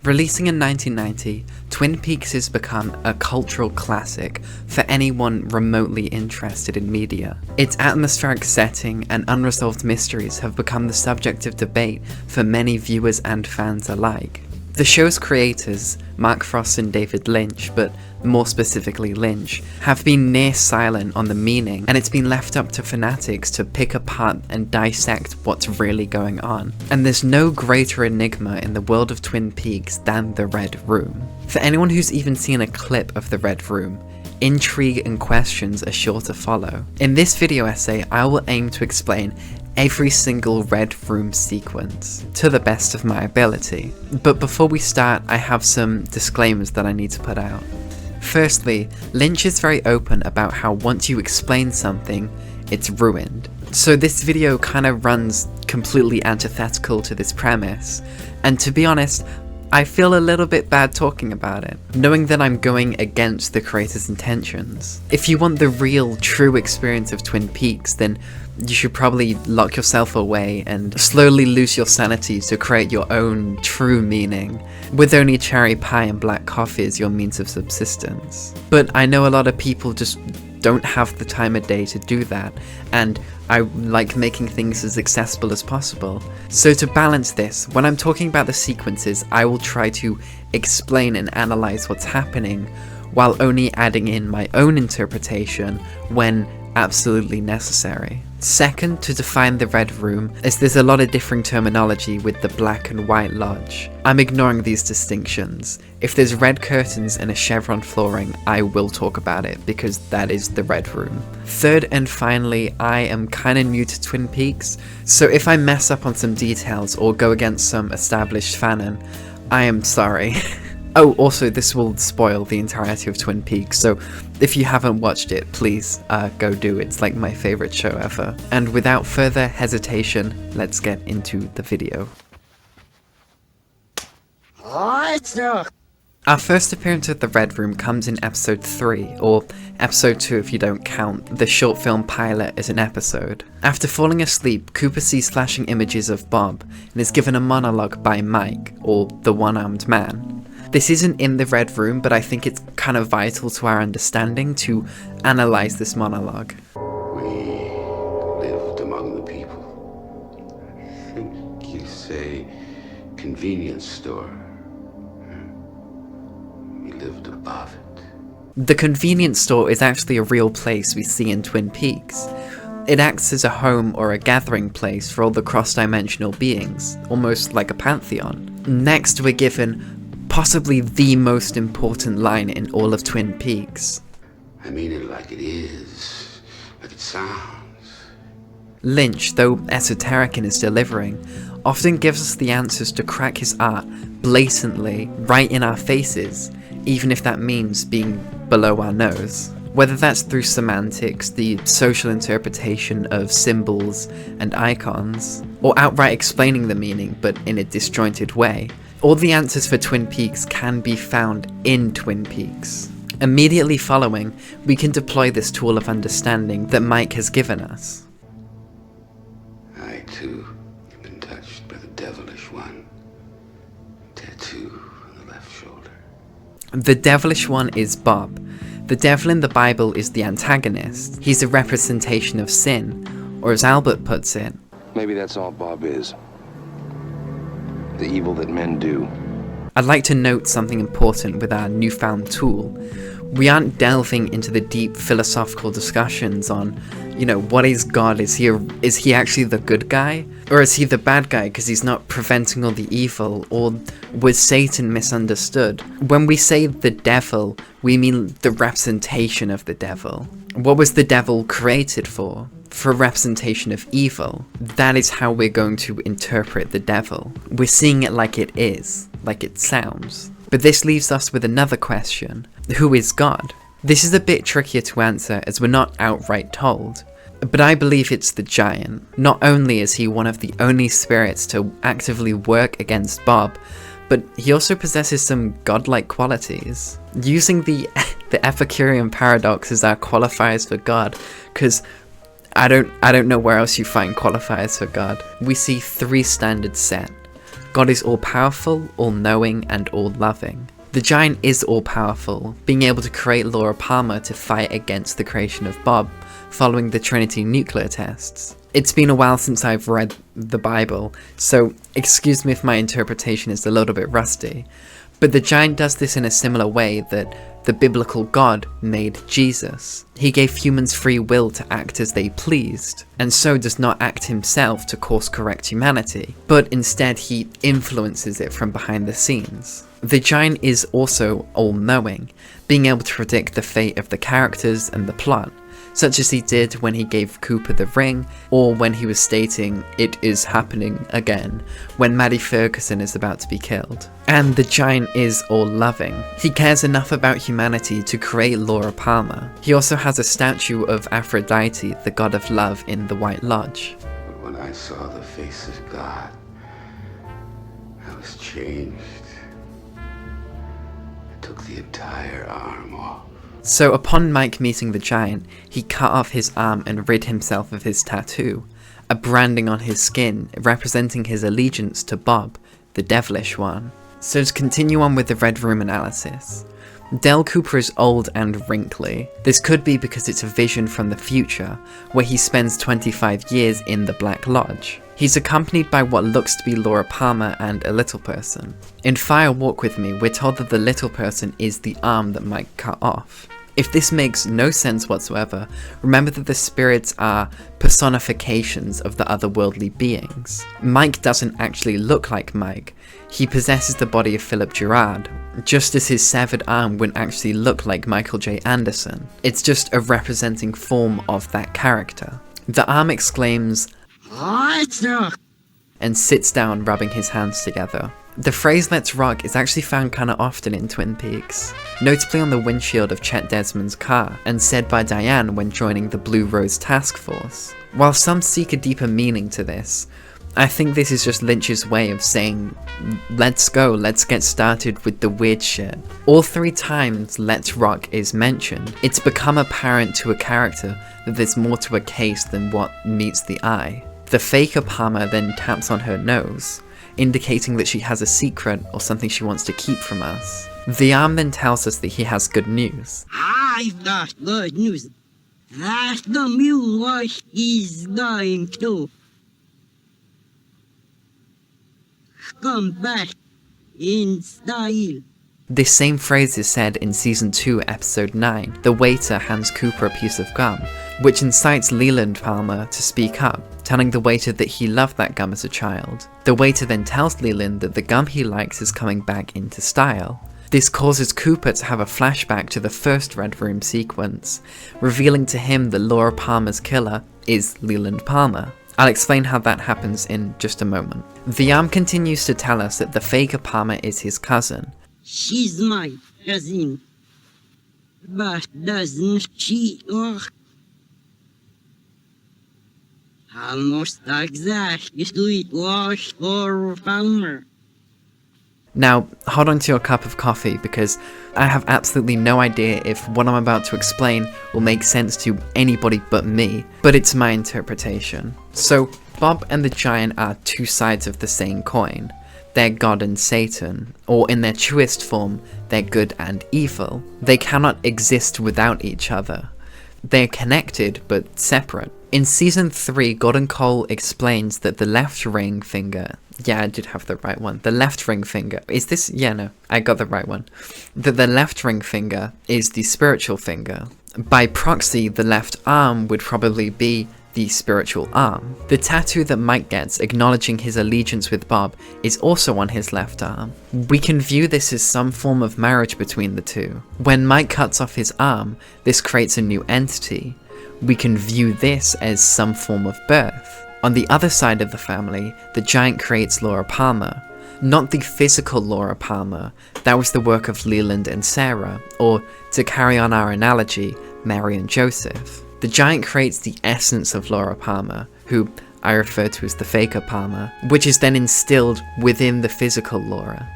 Releasing in 1990, Twin Peaks has become a cultural classic for anyone remotely interested in media. Its atmospheric setting and unresolved mysteries have become the subject of debate for many viewers and fans alike. The show's creators, Mark Frost and David Lynch, but more specifically Lynch, have been near silent on the meaning, and it's been left up to fanatics to pick apart and dissect what's really going on. And there's no greater enigma in the world of Twin Peaks than the Red Room. For anyone who's even seen a clip of the Red Room, intrigue and questions are sure to follow. In this video essay, I will aim to explain every single Red Room sequence, to the best of my ability. But before we start, I have some disclaimers that I need to put out. Firstly, Lynch is very open about how once you explain something, it's ruined. So this video kind of runs completely antithetical to this premise, and to be honest, I feel a little bit bad talking about it, knowing that I'm going against the creator's intentions. If you want the real, true experience of Twin Peaks, then you should probably lock yourself away and slowly lose your sanity to create your own true meaning, with only cherry pie and black coffee as your means of subsistence. But I know a lot of people just don't have the time of day to do that, and I like making things as accessible as possible. So to balance this, when I'm talking about the sequences, I will try to explain and analyze what's happening, while only adding in my own interpretation when absolutely necessary. Second, to define the Red Room, as there's a lot of differing terminology with the Black and White Lodge. I'm ignoring these distinctions. If there's red curtains and a chevron flooring, I will talk about it, because that is the Red Room. Third and finally, I am kinda new to Twin Peaks, so if I mess up on some details or go against some established fanon, I am sorry. Oh, also, this will spoil the entirety of Twin Peaks, so if you haven't watched it, please go do it. It's like my favorite show ever. And without further hesitation, let's get into the video. Our first appearance of the Red Room comes in episode 3, or episode 2 if you don't count the short film pilot as an episode. After falling asleep, Cooper sees flashing images of Bob, and is given a monologue by Mike, or the one-armed man. This isn't in the Red Room, but I think it's kind of vital to our understanding to analyze this monologue. We lived among the people. I think you say convenience store. We lived above it. The convenience store is actually a real place we see in Twin Peaks. It acts as a home or a gathering place for all the cross-dimensional beings, almost like a pantheon. Next, we're given possibly the most important line in all of Twin Peaks. I mean it like it is, like it sounds. Lynch, though esoteric in his delivering, often gives us the answers to crack his art blatantly, right in our faces, even if that means being below our nose. Whether that's through semantics, the social interpretation of symbols and icons, or outright explaining the meaning but in a disjointed way, all the answers for Twin Peaks can be found in Twin Peaks. Immediately following, we can deploy this tool of understanding that Mike has given us. I, too, have been touched by the devilish one. Tattoo on the left shoulder. The devilish one is Bob. The devil in the Bible is the antagonist. He's a representation of sin, or as Albert puts it, maybe that's all Bob is. The evil that men do. I'd like to note something important with our newfound tool. We aren't delving into the deep philosophical discussions on, what is God? Is he actually the good guy? Or is he the bad guy because he's not preventing all the evil? Or was Satan misunderstood? When we say the devil, we mean the representation of the devil. What was the devil created for? For a representation of evil. That is how we're going to interpret the devil. We're seeing it like it is, like it sounds. But this leaves us with another question. Who is God? This is a bit trickier to answer as we're not outright told. But I believe it's the Giant. Not only is he one of the only spirits to actively work against Bob, but he also possesses some godlike qualities. Using the Epicurean paradox as our qualifiers for God, because I don't know where else you find qualifiers for God. We see 3 standards set. God is all-powerful, all-knowing, and all-loving. The Giant is all-powerful, being able to create Laura Palmer to fight against the creation of Bob, following the Trinity nuclear tests. It's been a while since I've read the Bible, so excuse me if my interpretation is a little bit rusty, but the Giant does this in a similar way that the biblical God made Jesus. He gave humans free will to act as they pleased, and so does not act himself to course correct humanity, but instead he influences it from behind the scenes. The Giant is also all-knowing, being able to predict the fate of the characters and the plot, such as he did when he gave Cooper the ring, or when he was stating, "It is happening again," when Maddie Ferguson is about to be killed. And the Giant is all-loving. He cares enough about humanity to create Laura Palmer. He also has a statue of Aphrodite, the god of love, in the White Lodge. But when I saw the face of God, I was changed. I took the entire arm off. So upon Mike meeting the Giant, he cut off his arm and rid himself of his tattoo, a branding on his skin representing his allegiance to Bob, the devilish one. So to continue on with the Red Room analysis, Dale Cooper is old and wrinkly. This could be because it's a vision from the future, where he spends 25 years in the Black Lodge. He's accompanied by what looks to be Laura Palmer and a little person. In Fire Walk With Me, we're told that the little person is the arm that Mike cut off. If this makes no sense whatsoever, remember that the spirits are personifications of the otherworldly beings. Mike doesn't actually look like Mike. He possesses the body of Philip Gerard, just as his severed arm wouldn't actually look like Michael J. Anderson. It's just a representing form of that character. The arm exclaims, and sits down rubbing his hands together. The phrase "let's rock" is actually found kinda often in Twin Peaks, notably on the windshield of Chet Desmond's car, and said by Diane when joining the Blue Rose Task Force. While some seek a deeper meaning to this, I think this is just Lynch's way of saying, let's go, let's get started with the weird shit. All 3 times "let's rock" is mentioned, it's become apparent to a character that there's more to a case than what meets the eye. The faker Palmer then taps on her nose, indicating that she has a secret or something she wants to keep from us. The arm then tells us that he has good news. I've got good news. That the mule wash is going to come back in style. This same phrase is said in Season 2, Episode 9. The waiter hands Cooper a piece of gum, which incites Leland Palmer to speak up, telling the waiter that he loved that gum as a child. The waiter then tells Leland that the gum he likes is coming back into style. This causes Cooper to have a flashback to the first Red Room sequence, revealing to him that Laura Palmer's killer is Leland Palmer. I'll explain how that happens in just a moment. The arm continues to tell us that the faker Palmer is his cousin. She's my cousin. But doesn't she look almost exactly like Laura Palmer? Now, hold on to your cup of coffee because I have absolutely no idea if what I'm about to explain will make sense to anybody but me, but it's my interpretation. So, Bob and the Giant are 2 sides of the same coin. They're God and Satan, or in their truest form, they're good and evil. They cannot exist without each other. They're connected, but separate. In Season 3, Gordon Cole explains that the left ring finger... Yeah, I did have the right one. The left ring finger... Is this... Yeah, no, I got the right one. That the left ring finger is the spiritual finger. By proxy, the left arm would probably be the spiritual arm. The tattoo that Mike gets, acknowledging his allegiance with Bob, is also on his left arm. We can view this as some form of marriage between the two. When Mike cuts off his arm, this creates a new entity. We can view this as some form of birth. On the other side of the family, the Giant creates Laura Palmer. Not the physical Laura Palmer, that was the work of Leland and Sarah, or, to carry on our analogy, Mary and Joseph. The Giant creates the essence of Laura Palmer, who I refer to as the faker Palmer, which is then instilled within the physical Laura.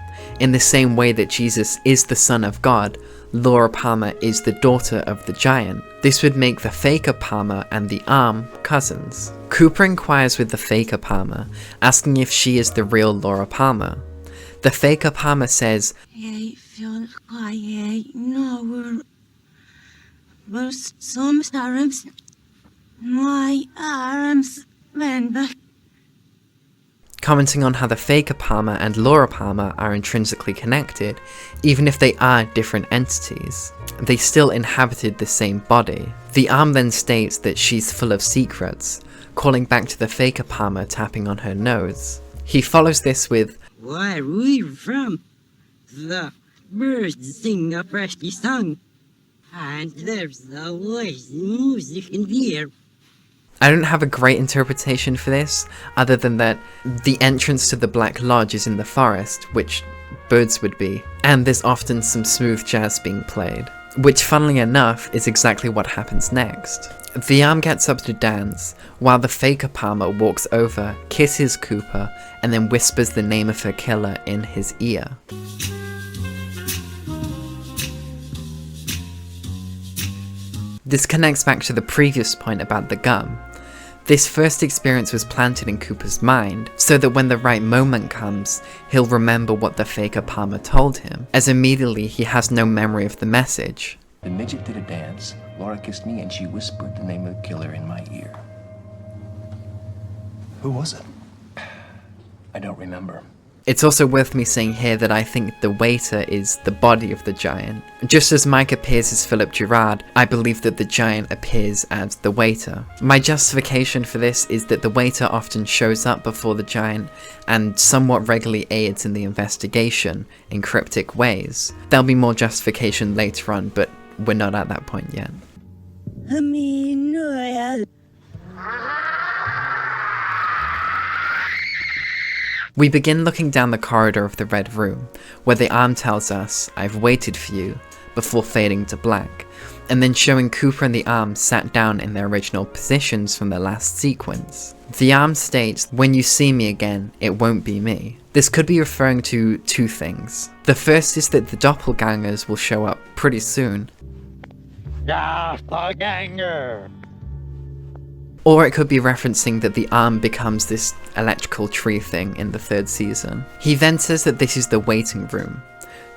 In the same way that Jesus is the Son of God, Laura Palmer is the daughter of the giant. This would make the Faker Palmer and the Arm cousins. Cooper inquires with the Faker Palmer, asking if she is the real Laura Palmer. The Faker Palmer says, I feel quiet, no, but sometimes my arms bend back. commenting on how the Faker Palmer and Laura Palmer are intrinsically connected. Even if they are different entities, they still inhabited the same body. The Arm then states that she's full of secrets, calling back to the Faker Palmer tapping on her nose. He follows this with, Where we're from, the birds sing a pretty song, and there's always music in the air. I don't have a great interpretation for this, other than that the entrance to the Black Lodge is in the forest, which birds would be, and there's often some smooth jazz being played, which funnily enough is exactly what happens next. The Arm gets up to dance, while the Faker Palmer walks over, kisses Cooper, and then whispers the name of her killer in his ear. This connects back to the previous point about the gum. This first experience was planted in Cooper's mind, so that when the right moment comes, he'll remember what the Faker Palmer told him, as immediately he has no memory of the message. The midget did a dance, Laura kissed me, and she whispered the name of the killer in my ear. Who was it? I don't remember. It's also worth me saying here that I think the waiter is the body of the giant. Just as Mike appears as Philip Gerard, I believe that the giant appears as the waiter. My justification for this is that the waiter often shows up before the giant and somewhat regularly aids in the investigation in cryptic ways. There'll be more justification later on, but we're not at that point yet. We begin looking down the corridor of the Red Room, where the Arm tells us, "I've waited for you," before fading to black, and then showing Cooper and the Arm sat down in their original positions from the last sequence. The Arm states, "When you see me again, it won't be me." This could be referring to two things. The first is that the doppelgangers will show up pretty soon. Doppelganger! Or it could be referencing that the Arm becomes this electrical tree thing in the third season. He then says that this is the waiting room.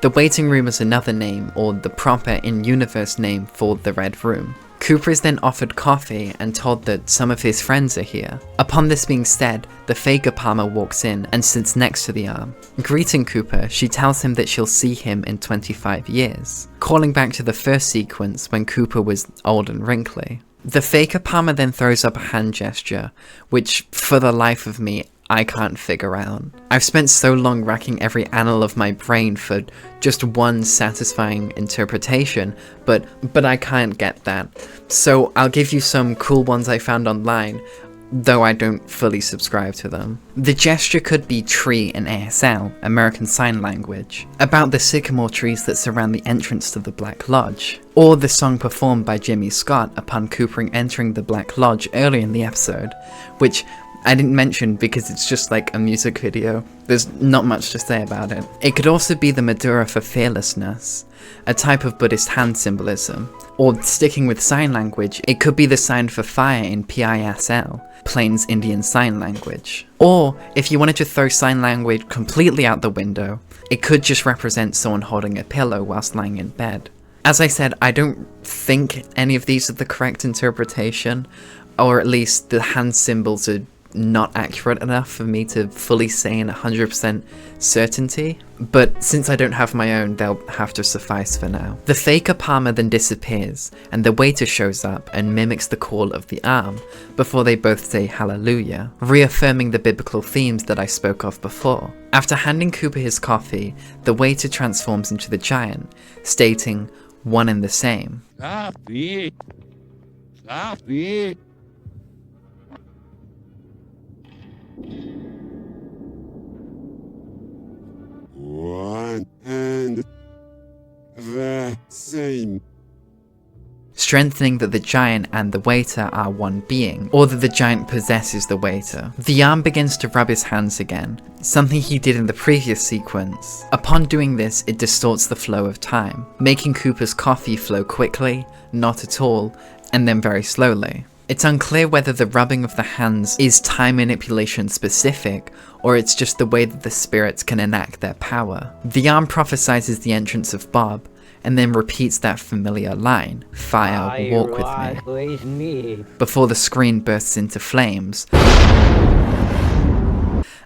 The waiting room is another name, or the proper in-universe name for the Red Room. Cooper is then offered coffee and told that some of his friends are here. Upon this being said, the Faker Palmer walks in and sits next to the Arm. Greeting Cooper, she tells him that she'll see him in 25 years, calling back to the first sequence when Cooper was old and wrinkly. The Faker Palmer then throws up a hand gesture, which, for the life of me, I can't figure out. I've spent so long racking every annal of my brain for just one satisfying interpretation, but I can't get that. So I'll give you some cool ones I found online, though I don't fully subscribe to them. The gesture could be tree in ASL, American Sign Language, about the sycamore trees that surround the entrance to the Black Lodge, or the song performed by Jimmy Scott upon Cooper entering the Black Lodge early in the episode, which I didn't mention because it's just like a music video. There's not much to say about it. It could also be the Madura for fearlessness, a type of Buddhist hand symbolism. Or sticking with sign language, it could be the sign for fire in PISL, Plains Indian Sign Language. Or, if you wanted to throw sign language completely out the window, it could just represent someone holding a pillow whilst lying in bed. As I said, I don't think any of these are the correct interpretation, or at least the hand symbols are not accurate enough for me to fully say in 100% certainty, but since I don't have my own, they'll have to suffice for now. The Faker Palmer then disappears, and the waiter shows up and mimics the call of the Arm, before they both say hallelujah, reaffirming the biblical themes that I spoke of before. After handing Cooper his coffee, the waiter transforms into the giant, stating, "One and the same." Coffee! Coffee! One and the same. strengthening that the giant and the waiter are one being, or that the giant possesses the waiter. The arm begins to rub his hands again, something he did in the previous sequence. Upon doing this, it distorts the flow of time, making Cooper's coffee flow quickly, not at all, and then very slowly. It's unclear whether the rubbing of the hands is time manipulation specific, or it's just the way that the spirits can enact their power. The arm prophesizes the entrance of Bob, and then repeats that familiar line, "Fire, walk with me," before the screen bursts into flames.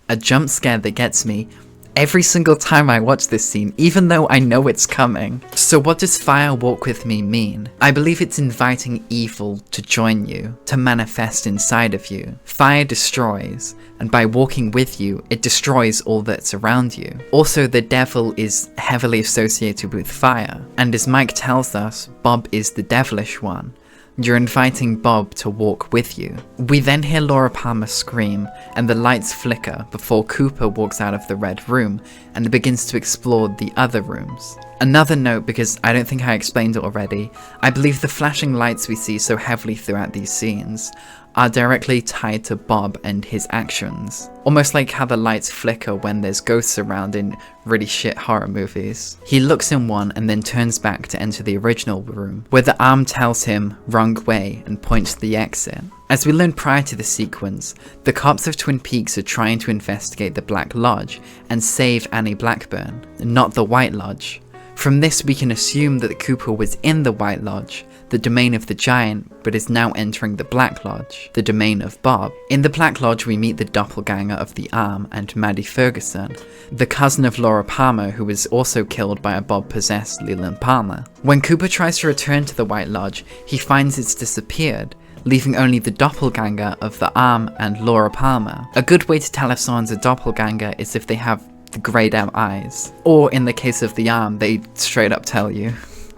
A jump scare that gets me every single time I watch this scene, even though I know it's coming. So what does "Fire, walk with me" mean? I believe it's inviting evil to join you, to manifest inside of you. Fire destroys, and by walking with you, it destroys all that's around you. Also, the devil is heavily associated with fire, and as Mike tells us, Bob is the devilish one. You're inviting Bob to walk with you. We then hear Laura Palmer scream, and the lights flicker before Cooper walks out of the red room and begins to explore the other rooms. Another note, because I don't think I explained it already, I believe the flashing lights we see so heavily throughout these scenes are directly tied to Bob and his actions. Almost like how the lights flicker when there's ghosts around in really shit horror movies. He looks in one and then turns back to enter the original room, where the arm tells him "wrong way" and points to the exit. As we learned prior to the sequence, the cops of Twin Peaks are trying to investigate the Black Lodge and save Annie Blackburn, not the White Lodge. From this we can assume that Cooper was in the White Lodge, the domain of the giant, but is now entering the Black Lodge, the domain of Bob. In the Black Lodge we meet the doppelganger of the arm and Maddie Ferguson, the cousin of Laura Palmer who was also killed by a Bob-possessed Leland Palmer. When Cooper tries to return to the White Lodge, he finds it's disappeared, leaving only the doppelganger of the arm and Laura Palmer. A good way to tell if someone's a doppelganger is if they have the greyed out eyes. Or in the case of the arm, they straight up tell you.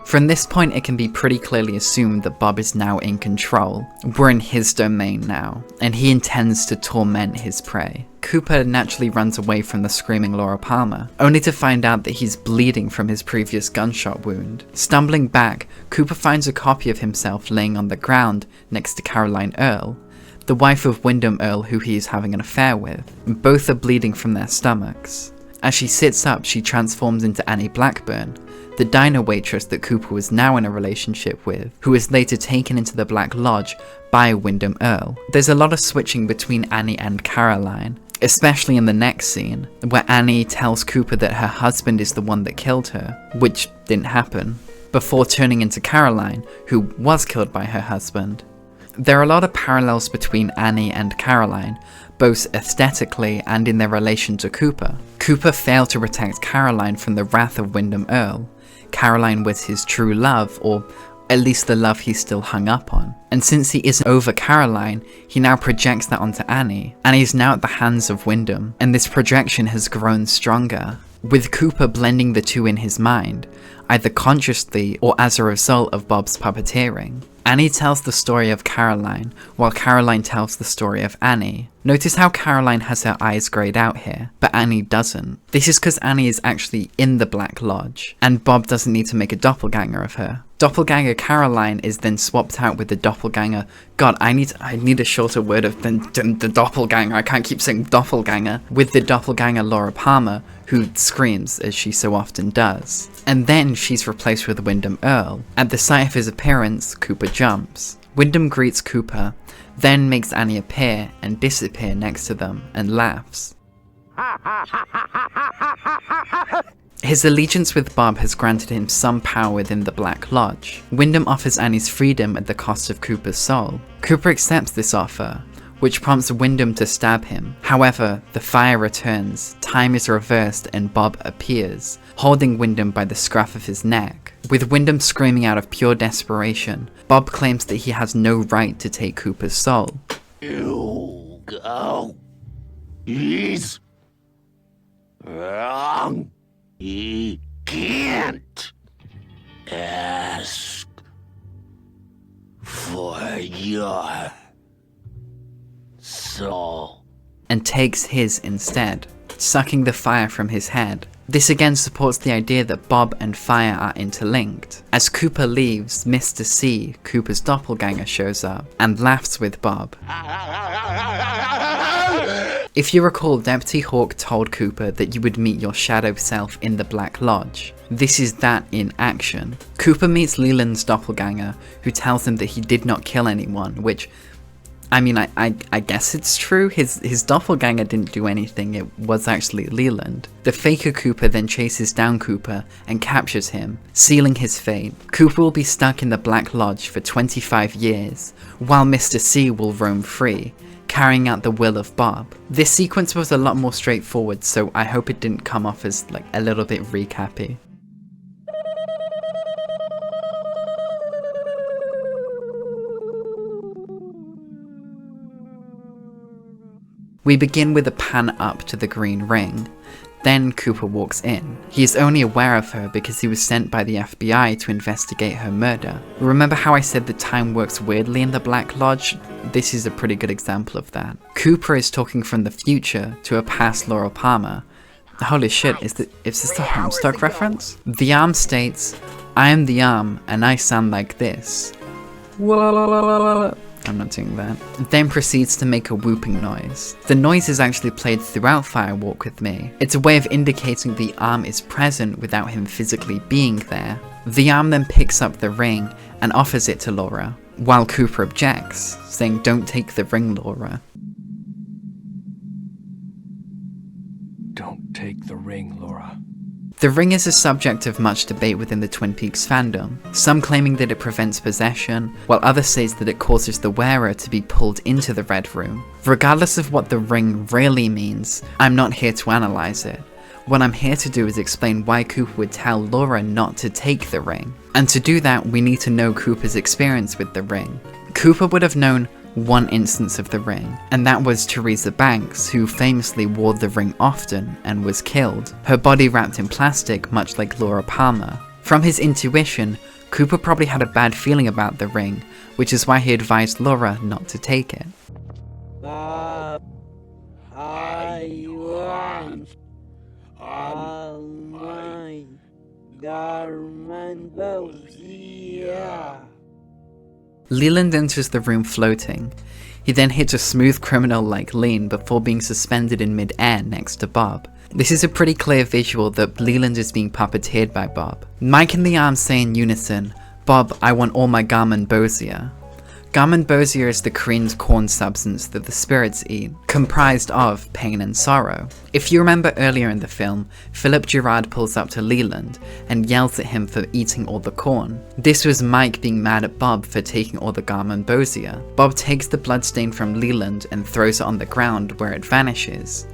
From this point it can be pretty clearly assumed that Bob is now in control. We're in his domain now, and he intends to torment his prey. Cooper naturally runs away from the screaming Laura Palmer, only to find out that he's bleeding from his previous gunshot wound. Stumbling back, Cooper finds a copy of himself laying on the ground next to Caroline Earle, the wife of Wyndham Earle who he is having an affair with. Both are bleeding from their stomachs. As she sits up, she transforms into Annie Blackburn, the diner waitress that Cooper was now in a relationship with, who was later taken into the Black Lodge by Wyndham Earle. There's a lot of switching between Annie and Caroline, especially in the next scene, where Annie tells Cooper that her husband is the one that killed her, which didn't happen, before turning into Caroline, who was killed by her husband. There are a lot of parallels between Annie and Caroline, both aesthetically and in their relation to Cooper. Cooper failed to protect Caroline from the wrath of Wyndham Earle. Caroline was his true love, or at least the love he still hung up on. And since he isn't over Caroline, he now projects that onto Annie. Annie is now at the hands of Wyndham, and this projection has grown stronger, with Cooper blending the two in his mind, either consciously or as a result of Bob's puppeteering. Annie tells the story of Caroline, while Caroline tells the story of Annie. Notice how Caroline has her eyes greyed out here, but Annie doesn't. This is because Annie is actually in the Black Lodge, and Bob doesn't need to make a doppelganger of her. Doppelganger Caroline is then swapped out with the doppelganger. God, I need a shorter word than the doppelganger. I can't keep saying doppelganger. With the doppelganger Laura Palmer, who screams as she so often does. And then she's replaced with Wyndham Earle. At the sight of his appearance, Cooper jumps. Wyndham greets Cooper, then makes Annie appear and disappear next to them and laughs. His allegiance with Bob has granted him some power within the Black Lodge. Wyndham offers Annie's freedom at the cost of Cooper's soul. Cooper accepts this offer, which prompts Wyndham to stab him. However, the fire returns, time is reversed, and Bob appears, holding Wyndham by the scruff of his neck. With Wyndham screaming out of pure desperation, Bob claims that he has no right to take Cooper's soul. You go. He's wrong. He can't ask for your soul. And takes his instead, sucking the fire from his head. This again supports the idea that Bob and fire are interlinked. As Cooper leaves, Mr. C, Cooper's doppelganger, shows up and laughs with Bob. If you recall, Deputy Hawk told Cooper that you would meet your shadow self in the Black Lodge. This is that in action. Cooper meets Leland's doppelganger, who tells him that he did not kill anyone, which, I mean, I guess it's true. His doppelganger didn't do anything, it was actually Leland. The faker Cooper then chases down Cooper and captures him, sealing his fate. Cooper will be stuck in the Black Lodge for 25 years, while Mr. C will roam free, carrying out the will of Bob. This sequence was a lot more straightforward, so I hope it didn't come off as like a little bit recappy. We begin with a pan up to the green ring. Then Cooper walks in. He is only aware of her because he was sent by the FBI to investigate her murder. Remember how I said that time works weirdly in the Black Lodge? This is a pretty good example of that. Cooper is talking from the future to a past Laura Palmer. Holy shit, is this the Homestuck reference? The arm states, "I am the arm and I sound like this." I'm not doing that. Then proceeds to make a whooping noise. The noise is actually played throughout Fire Walk with Me. It's a way of indicating the arm is present without him physically being there. The arm then picks up the ring and offers it to Laura, while Cooper objects, saying, "Don't take the ring, Laura." Don't take the ring, Laura. The ring is a subject of much debate within the Twin Peaks fandom, some claiming that it prevents possession, while others say that it causes the wearer to be pulled into the Red Room. Regardless of what the ring really means, I'm not here to analyze it. What I'm here to do is explain why Cooper would tell Laura not to take the ring. And to do that, we need to know Cooper's experience with the ring. Cooper would have known one instance of the ring, and that was Teresa Banks, who famously wore the ring often and was killed, her body wrapped in plastic much like Laura Palmer. From his intuition, Cooper probably had a bad feeling about the ring, which is why he advised Laura not to take it. Bob, I want all my diamond yeah. Leland enters the room floating. He then hits a smooth criminal-like lean before being suspended in mid-air next to Bob. This is a pretty clear visual that Leland is being puppeteered by Bob. Mike and the arms say in unison, "Bob, I want all my garmonbozia." Garmonbozia is the Korean corn substance that the spirits eat, comprised of pain and sorrow. If you remember earlier in the film, Philip Gerard pulls up to Leland and yells at him for eating all the corn. This was Mike being mad at Bob for taking all the garmonbozia. Bob takes the bloodstain from Leland and throws it on the ground where it vanishes.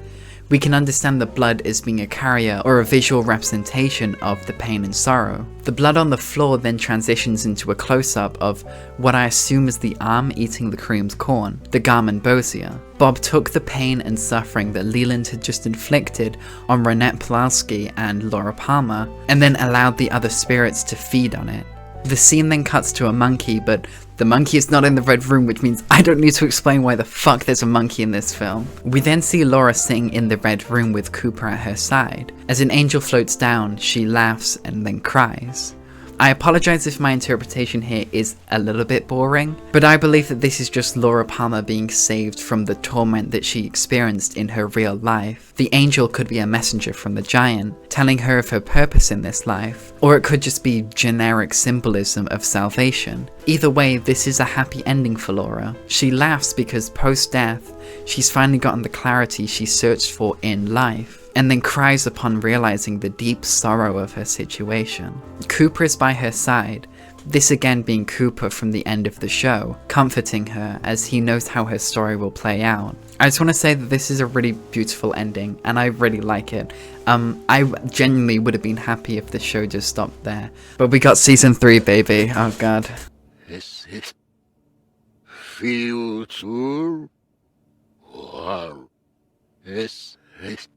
We can understand the blood as being a carrier or a visual representation of the pain and sorrow. The blood on the floor then transitions into a close-up of what I assume is the arm eating the cream's corn, the garmonbozia. Bob took the pain and suffering that Leland had just inflicted on Ronette Pulaski and Laura Palmer, and then allowed the other spirits to feed on it. The scene then cuts to a monkey, but the monkey is not in the Red Room, which means I don't need to explain why the fuck there's a monkey in this film. We then see Laura sitting in the Red Room with Cooper at her side. As an angel floats down, she laughs and then cries. I apologize if my interpretation here is a little bit boring, but I believe that this is just Laura Palmer being saved from the torment that she experienced in her real life. The angel could be a messenger from the giant, telling her of her purpose in this life, or it could just be generic symbolism of salvation. Either way, this is a happy ending for Laura. She laughs because post-death, she's finally gotten the clarity she searched for in life, and then cries upon realizing the deep sorrow of her situation. Cooper is by her side, this again being Cooper from the end of the show, comforting her as he knows how her story will play out. I just want to say that this is a really beautiful ending, and I really like it. I genuinely would have been happy if the show just stopped there. But we got season 3, baby. Oh god. Is it future or is it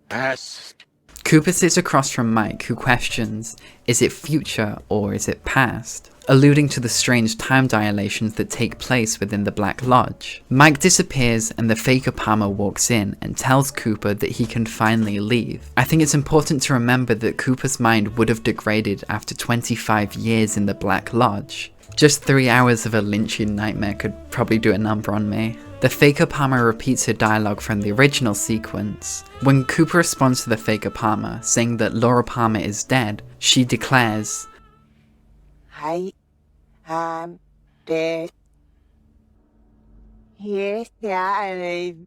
past? Cooper sits across from Mike, who questions, is it future or is it past? alluding to the strange time dilations that take place within the Black Lodge. Mike disappears and the Faker Palmer walks in and tells Cooper that he can finally leave. I think it's important to remember that Cooper's mind would have degraded after 25 years in the Black Lodge. Just 3 hours of a Lynchian nightmare could probably do a number on me. The Faker Palmer repeats her dialogue from the original sequence. When Cooper responds to the Faker Palmer, saying that Laura Palmer is dead, she declares, I am dead. Here's the island.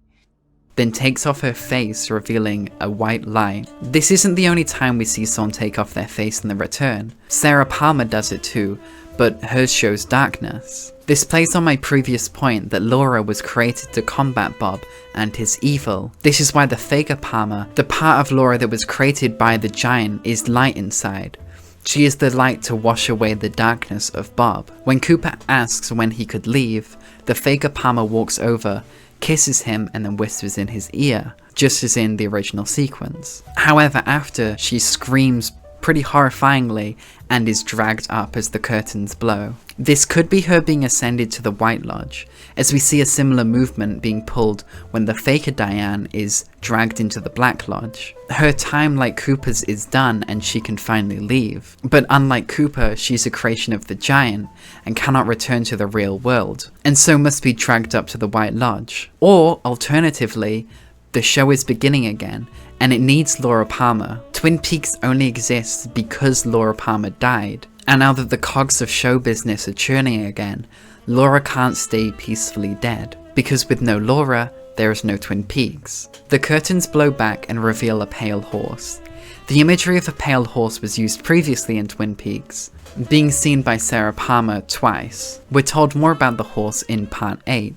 then takes off her face, revealing a white lie. This isn't the only time we see someone take off their face in The Return. Sarah Palmer does it too, but hers shows darkness. This plays on my previous point that Laura was created to combat Bob and his evil. This is why the Faker Palmer, the part of Laura that was created by the giant, is light inside. She is the light to wash away the darkness of Bob. When Cooper asks when he could leave, the Faker Palmer walks over, kisses him, and then whispers in his ear, just as in the original sequence. However, after, she screams pretty horrifyingly and is dragged up as the curtains blow. This could be her being ascended to the White Lodge, as we see a similar movement being pulled when the Faker Diane is dragged into the Black Lodge. Her time, like Cooper's, is done and she can finally leave. But unlike Cooper, she's a creation of the giant and cannot return to the real world, and so must be dragged up to the White Lodge. Or, alternatively, the show is beginning again, and it needs Laura Palmer. Twin Peaks only exists because Laura Palmer died, and now that the cogs of show business are churning again, Laura can't stay peacefully dead, because with no Laura, there is no Twin Peaks. The curtains blow back and reveal a pale horse. The imagery of a pale horse was used previously in Twin Peaks, being seen by Sarah Palmer twice. We're told more about the horse in Part 8.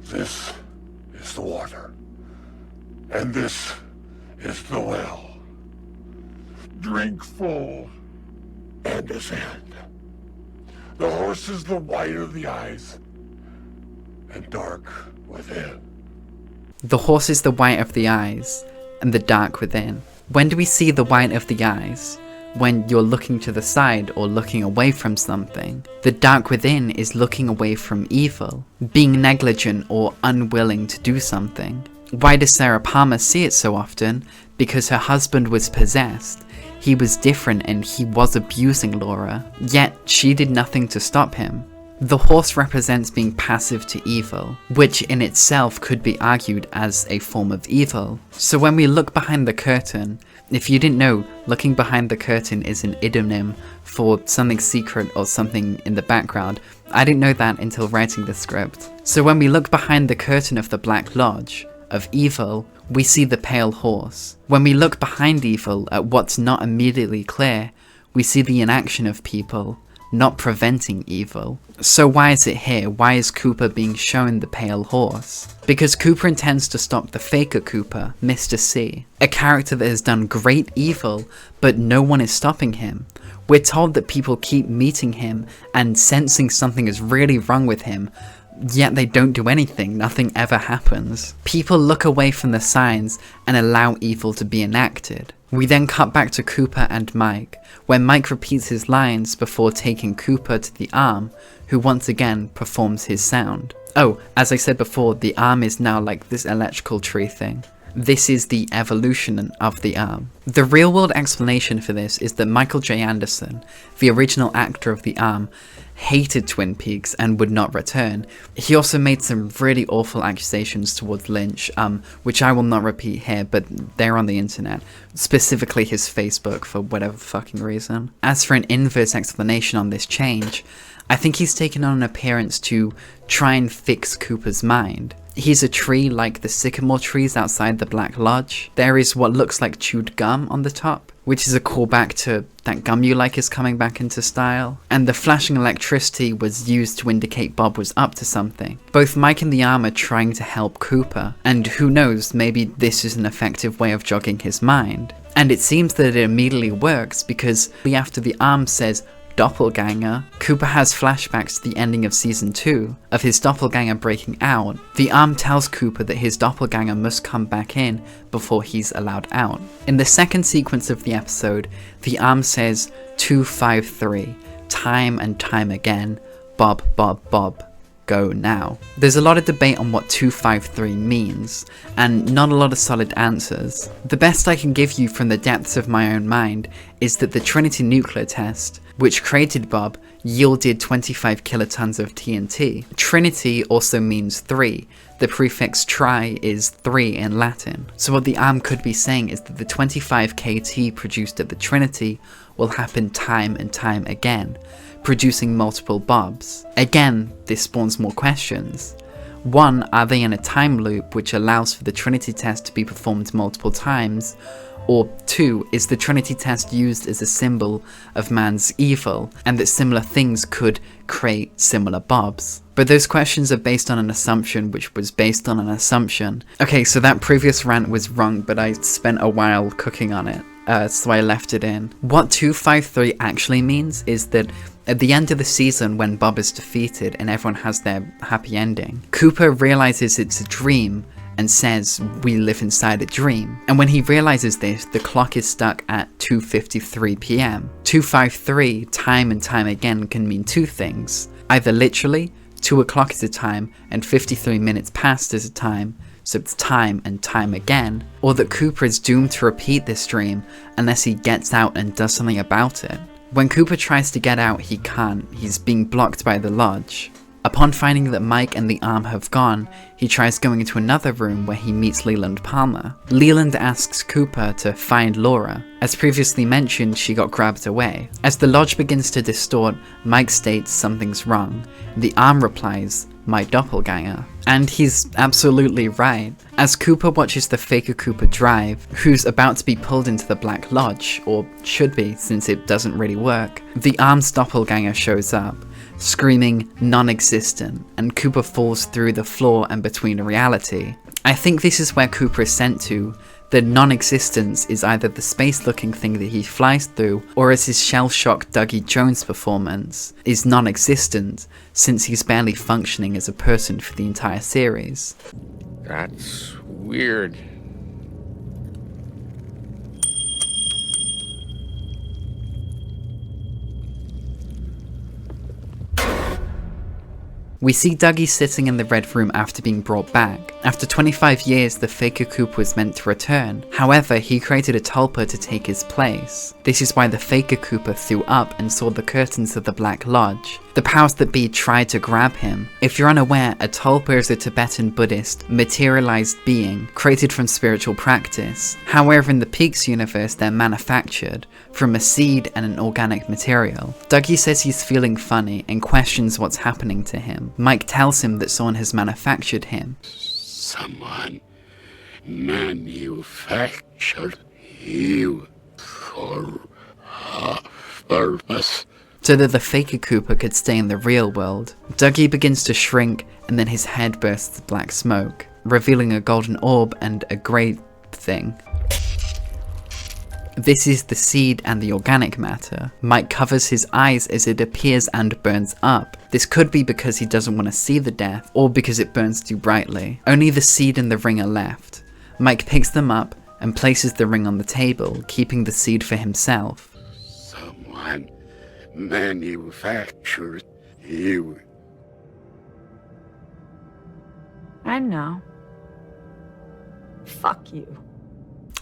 This is the water, and this is the well. Drink full and ascend. The horse is the white of the eyes and dark within. The horse is the white of the eyes and the dark within. When do we see the white of the eyes? When you're looking to the side or looking away from something. The dark within is looking away from evil, being negligent or unwilling to do something. Why does Sarah Palmer see it so often? Because her husband was possessed. He was different and he was abusing Laura, yet she did nothing to stop him. The horse represents being passive to evil, which in itself could be argued as a form of evil. So when we look behind the curtain, if you didn't know, looking behind the curtain is an idiom for something secret or something in the background. I didn't know that until writing the script. So when we look behind the curtain of the Black Lodge, of evil, we see the pale horse. When we look behind evil at what's not immediately clear, we see the inaction of people, not preventing evil. So why is it here? Why is Cooper being shown the pale horse? Because Cooper intends to stop the Faker Cooper, Mr. C, a character that has done great evil, but no one is stopping him. We're told that people keep meeting him and sensing something is really wrong with him, yet they don't do anything, nothing ever happens. People look away from the signs and allow evil to be enacted. We then cut back to Cooper and Mike, where Mike repeats his lines before taking Cooper to the arm, who once again performs his sound. Oh, as I said before, the arm is now like this electrical tree thing. This is the evolution of the arm. The real world explanation for this is that Michael J. Anderson, the original actor of the arm, hated Twin Peaks and would not return. He also made some really awful accusations towards Lynch, which I will not repeat here, but they're on the internet, specifically his Facebook for whatever fucking reason. As for an inverse explanation on this change, I think he's taken on an appearance to try and fix Cooper's mind. He's a tree like the sycamore trees outside the Black Lodge. There is what looks like chewed gum on the top, which is a callback to That Gum You Like is coming back into style. And the flashing electricity was used to indicate Bob was up to something. Both Mike and the arm are trying to help Cooper, and who knows, maybe this is an effective way of jogging his mind. And it seems that it immediately works, because after the arm says doppelganger, Cooper has flashbacks to the ending of season 2, of his doppelganger breaking out. The arm tells Cooper that his doppelganger must come back in before he's allowed out. In the second sequence of the episode, the arm says 253, time and time again, Bob, Bob, Bob, go now. There's a lot of debate on what 253 means, and not a lot of solid answers. The best I can give you from the depths of my own mind is that the Trinity nuclear test, which created Bob, yielded 25 kilotons of TNT. Trinity also means 3. The prefix tri is 3 in Latin. So what the arm could be saying is that the 25 KT produced at the Trinity will happen time and time again, producing multiple Bobs. Again, this spawns more questions. 1, are they in a time loop which allows for the Trinity test to be performed multiple times? Or 2, is the Trinity test used as a symbol of man's evil, and that similar things could create similar Bobs? But those questions are based on an assumption which was based on an assumption. Okay, so that previous rant was wrong, but I spent a while cooking on it, so I left it in. What 253 actually means is that at the end of the season, when Bob is defeated and everyone has their happy ending, Cooper realizes it's a dream and says, we live inside a dream. And when he realizes this, the clock is stuck at 2:53 PM. 253, time and time again, can mean two things. Either literally, 2 o'clock is a time and 53 minutes past is a time, so it's time and time again, or that Cooper is doomed to repeat this dream unless he gets out and does something about it. When Cooper tries to get out, he can't. He's being blocked by the lodge. Upon finding that Mike and the arm have gone, he tries going into another room where he meets Leland Palmer. Leland asks Cooper to find Laura. As previously mentioned, she got grabbed away. As the lodge begins to distort, Mike states something's wrong. The arm replies, my doppelganger. And he's absolutely right. As Cooper watches the Faker Cooper drive, who's about to be pulled into the Black Lodge, or should be since it doesn't really work, the arm's doppelganger shows up, screaming non-existent, and Cooper falls through the floor and between reality. I think this is where Cooper is sent to. The non-existence is either the space-looking thing that he flies through, or as his shell-shocked Dougie Jones performance is non-existent, since he's barely functioning as a person for the entire series. That's weird. We see Dougie sitting in the Red Room after being brought back. After 25 years, the Faker Cooper was meant to return. However, he created a tulpa to take his place. This is why the Faker Cooper threw up and saw the curtains of the Black Lodge. The powers that be tried to grab him. If you're unaware, a tulpa is a Tibetan Buddhist, materialized being, created from spiritual practice. However, in the Peaks universe, they're manufactured from a seed and an organic material. Dougie says he's feeling funny and questions what's happening to him. Mike tells him that someone has manufactured him. Someone manufactured you for a purpose. So that the Faker Cooper could stay in the real world. Dougie begins to shrink and then his head bursts black smoke, revealing a golden orb and a grey thing. This is the seed and the organic matter. Mike covers his eyes as it appears and burns up. This could be because he doesn't want to see the death, or because it burns too brightly. Only the seed and the ring are left. Mike picks them up and places the ring on the table, keeping the seed for himself. Someone manufactured you. I know. Fuck you.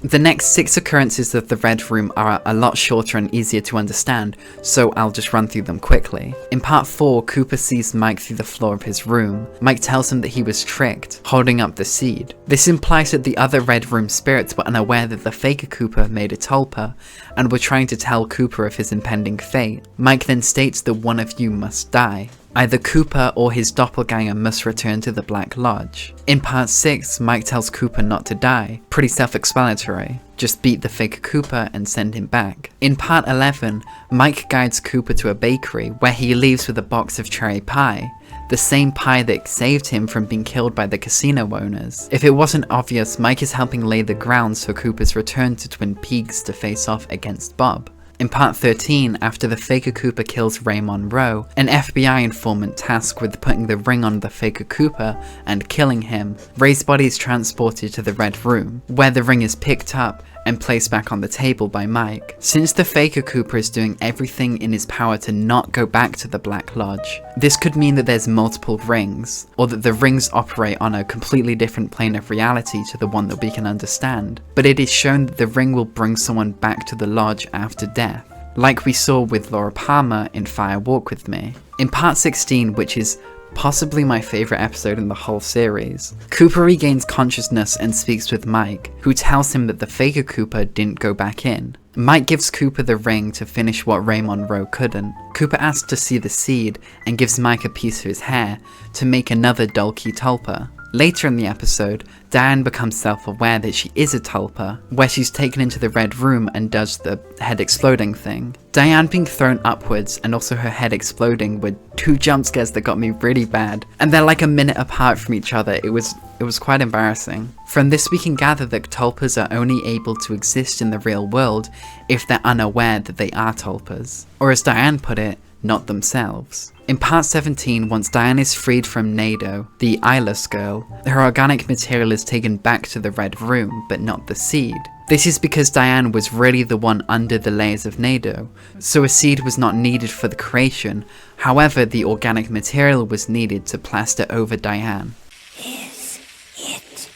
The next 6 occurrences of the Red Room are a lot shorter and easier to understand, so I'll just run through them quickly. In part 4, Cooper sees Mike through the floor of his room. Mike tells him that he was tricked, holding up the seed. This implies that the other Red Room spirits were unaware that the Faker Cooper made a tulpa, and were trying to tell Cooper of his impending fate. Mike then states that one of you must die. Either Cooper or his doppelganger must return to the Black Lodge. In part 6, Mike tells Cooper not to die. Pretty self-explanatory. Just beat the Faker Cooper and send him back. In part 11, Mike guides Cooper to a bakery where he leaves with a box of cherry pie. The same pie that saved him from being killed by the casino owners. If it wasn't obvious, Mike is helping lay the grounds for Cooper's return to Twin Peaks to face off against Bob. In part 13, after the Faker Cooper kills Ray Monroe, an FBI informant tasked with putting the ring on the Faker Cooper and killing him, Ray's body is transported to the Red Room, where the ring is picked up and placed back on the table by Mike. Since the Faker Cooper is doing everything in his power to not go back to the Black Lodge, this could mean that there's multiple rings, or that the rings operate on a completely different plane of reality to the one that we can understand. But it is shown that the ring will bring someone back to the lodge after death, like we saw with Laura Palmer in Fire Walk With Me. In part 16, which is possibly my favourite episode in the whole series, Cooper regains consciousness and speaks with Mike, who tells him that the Faker Cooper didn't go back in. Mike gives Cooper the ring to finish what Ray Monroe couldn't. Cooper asks to see the seed and gives Mike a piece of his hair to make another Dulci Tulpa. Later in the episode, Diane becomes self-aware that she is a Tulpa, where she's taken into the red room and does the head exploding thing. Diane being thrown upwards and also her head exploding were two jump scares that got me really bad, and they're like a minute apart from each other. It was quite embarrassing. From this we can gather that Tulpas are only able to exist in the real world if they're unaware that they are Tulpas, or as Diane put it, not themselves. In part 17, once Diane is freed from Nado, the eyeless girl, her organic material is taken back to the red room, but not the seed. This is because Diane was really the one under the layers of Nado, so a seed was not needed for the creation. However, the organic material was needed to plaster over Diane. Is it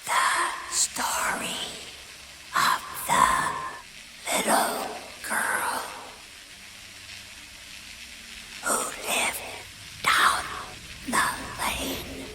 the story of the little girl who lived down the lane?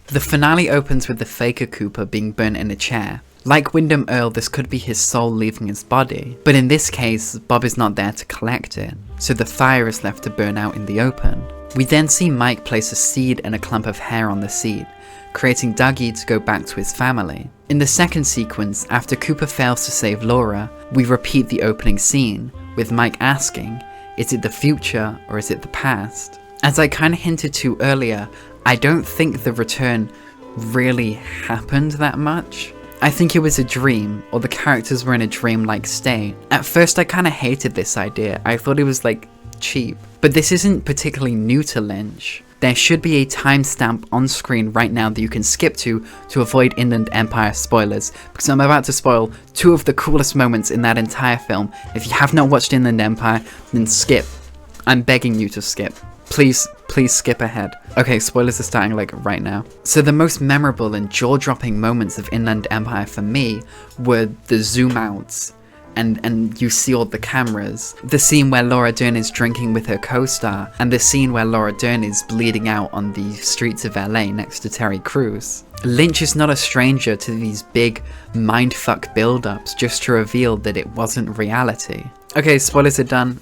The finale opens with the Faker Cooper being burnt in a chair. Like Wyndham Earle, this could be his soul leaving his body, but in this case, Bob is not there to collect it, so the fire is left to burn out in the open. We then see Mike place a seed and a clump of hair on the seed, creating Dougie to go back to his family. In the second sequence, after Cooper fails to save Laura, we repeat the opening scene, with Mike asking, is it the future or is it the past? As I kinda hinted to earlier, I don't think the return really happened that much. I think it was a dream, or the characters were in a dream-like state. At first I kinda hated this idea, I thought it was like cheap. But this isn't particularly new to Lynch. There should be a timestamp on screen right now that you can skip to avoid Inland Empire spoilers, because I'm about to spoil two of the coolest moments in that entire film. If you have not watched Inland Empire, then skip. I'm begging you to skip. Please skip ahead. Okay, spoilers are starting like right now. So the most memorable and jaw-dropping moments of Inland Empire for me were the zoom outs, and you see all the cameras. The scene where Laura Dern is drinking with her co-star, and the scene where Laura Dern is bleeding out on the streets of LA next to Terry Crews. Lynch is not a stranger to these big mindfuck build-ups just to reveal that it wasn't reality. Okay, spoilers are done.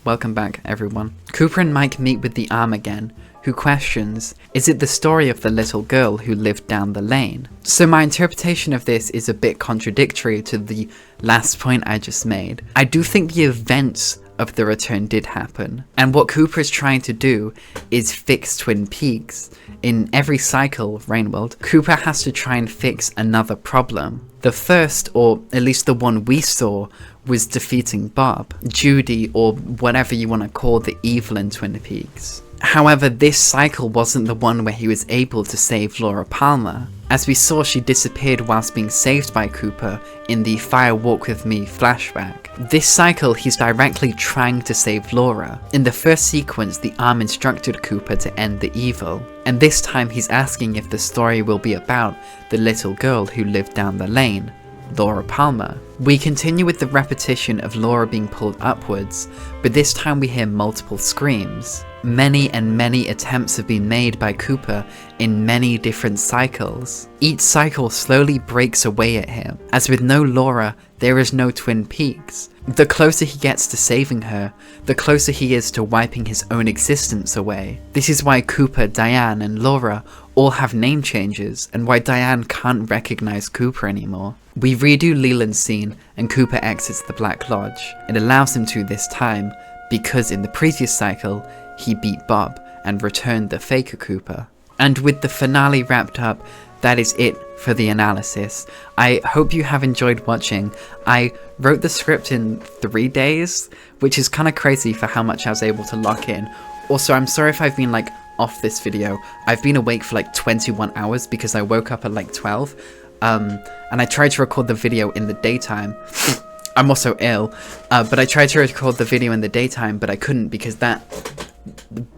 Welcome back, everyone. Cooper and Mike meet with the arm again, who questions, is it the story of the little girl who lived down the lane? So my interpretation of this is a bit contradictory to the last point I just made. I do think the events of the return did happen, and what Cooper is trying to do is fix Twin Peaks. In every cycle of Rainworld, Cooper has to try and fix another problem. The first, or at least the one we saw, was defeating Bob, Judy, or whatever you want to call the evil in Twin Peaks. However, this cycle wasn't the one where he was able to save Laura Palmer. As we saw, she disappeared whilst being saved by Cooper in the Fire Walk With Me flashback. This cycle, he's directly trying to save Laura. In the first sequence, the arm instructed Cooper to end the evil, and this time he's asking if the story will be about the little girl who lived down the lane, Laura Palmer. We continue with the repetition of Laura being pulled upwards, but this time we hear multiple screams. Many and many attempts have been made by Cooper in many different cycles. Each cycle slowly breaks away at him, as with no Laura, there is no Twin Peaks. The closer he gets to saving her, the closer he is to wiping his own existence away. This is why Cooper, Diane, and Laura all have name changes, and why Diane can't recognize Cooper anymore. We redo Leland's scene, and Cooper exits the Black Lodge. It allows him to this time, because in the previous cycle, he beat Bob and returned the Faker Cooper. And with the finale wrapped up, that is it for the analysis. I hope you have enjoyed watching. I wrote the script in 3 days, which is kind of crazy for how much I was able to lock in. Also, I'm sorry if I've been like off this video. I've been awake for like 21 hours because I woke up at like 12. and I tried to record the video in the daytime. I'm also ill, but I tried to record the video in the daytime, but I couldn't because that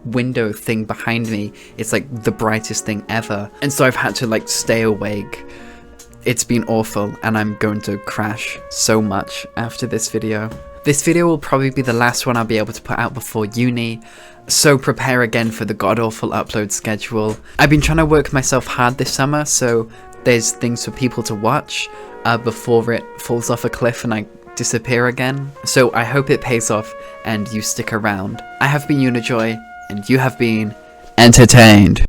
window thing behind me is like the brightest thing ever, and so I've had to like stay awake. It's been awful, and I'm going to crash so much after this video. This video will probably be the last one I'll be able to put out before uni, so prepare again for the god-awful upload schedule. I've been trying to work myself hard this summer, so there's things for people to watch before it falls off a cliff and I disappear again. So I hope it pays off and you stick around. I have been Unajoy, and you have been entertained.